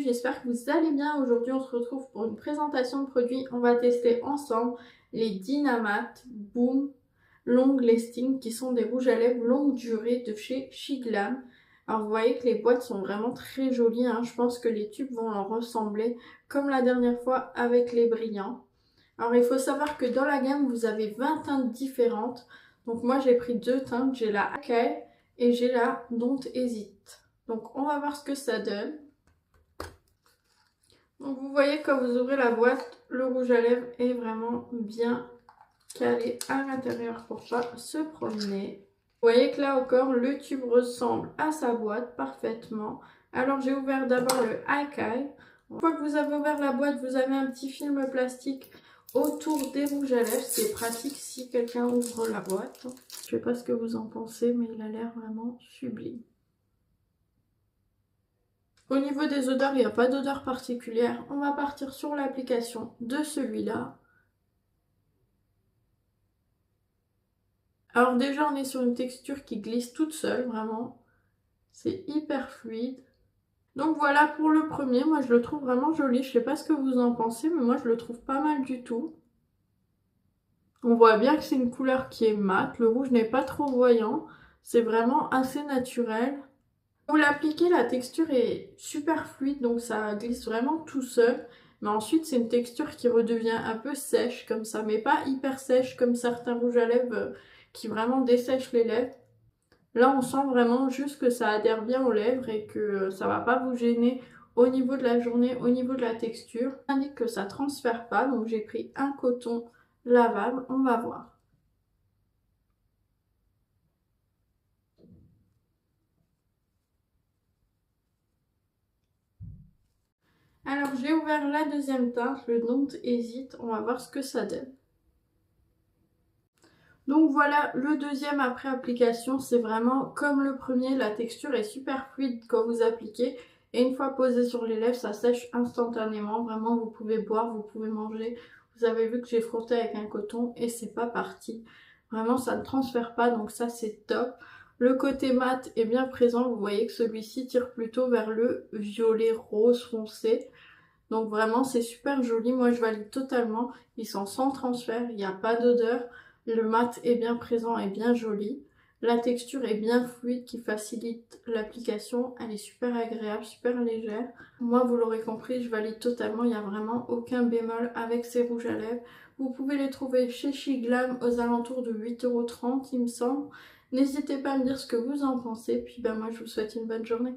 salut, j'espère que vous allez bien. Aujourd'hui on se retrouve pour une présentation de produits. On va tester ensemble les Dynamat Boom Long Lasting qui sont des rouges à lèvres longue durée de chez Shiglam. Alors vous voyez que les boîtes sont vraiment très jolies, hein. Je pense que les tubes vont leur ressembler comme la dernière fois avec les brillants. Alors il faut savoir que dans la gamme vous avez 20 teintes différentes. Donc moi j'ai pris deux teintes, j'ai la Acai et j'ai la Don't Hésite. Donc on va voir ce que ça donne. Donc vous voyez quand vous ouvrez la boîte, le rouge à lèvres est vraiment bien calé à l'intérieur pour pas se promener. Vous voyez que là encore le tube ressemble à sa boîte parfaitement. Alors j'ai ouvert d'abord le Acai. Une fois que vous avez ouvert la boîte, vous avez un petit film plastique autour des rouges à lèvres, ce qui est pratique si quelqu'un ouvre la boîte. Je sais pas ce que vous en pensez, mais il a l'air vraiment sublime. Au niveau des odeurs, il n'y a pas d'odeur particulière. On va partir sur l'application de celui-là. Alors déjà, on est sur une texture qui glisse toute seule, vraiment. C'est hyper fluide. Donc voilà pour le premier. Moi, je le trouve vraiment joli. Je sais pas ce que vous en pensez, mais moi, je le trouve pas mal du tout. On voit bien que c'est une couleur qui est mate. Le rouge n'est pas trop voyant. C'est vraiment assez naturel. Pour l'appliquer, la texture est super fluide, donc ça glisse vraiment tout seul. Mais ensuite, c'est une texture qui redevient un peu sèche comme ça, mais pas hyper sèche comme certains rouges à lèvres qui vraiment dessèchent les lèvres. Là, on sent vraiment juste que ça adhère bien aux lèvres et que ça va pas vous gêner au niveau de la journée, au niveau de la texture. Ça indique que ça transfère pas, donc j'ai pris un coton lavable, on va voir. Alors j'ai ouvert la deuxième teinte, le Don't Hésite, on va voir ce que ça donne. Donc voilà, le deuxième après application, c'est vraiment comme le premier, la texture est super fluide quand vous appliquez. Et une fois posé sur les lèvres, ça sèche instantanément. Vraiment, vous pouvez boire, vous pouvez manger. Vous avez vu que j'ai frotté avec un coton et c'est pas parti. Vraiment, ça ne transfère pas, donc ça c'est top. Le côté mat est bien présent, vous voyez que celui-ci tire plutôt vers le violet rose foncé. Donc vraiment c'est super joli, moi je valide totalement. Ils sont sans transfert, il n'y a pas d'odeur. Le mat est bien présent et bien joli. La texture est bien fluide qui facilite l'application. Elle est super agréable, super légère. Moi vous l'aurez compris, je valide totalement. Il n'y a vraiment aucun bémol avec ces rouges à lèvres. Vous pouvez les trouver chez Shiglam aux alentours de 8,30 € il me semble. N'hésitez pas à me dire ce que vous en pensez. Puis ben moi je vous souhaite une bonne journée.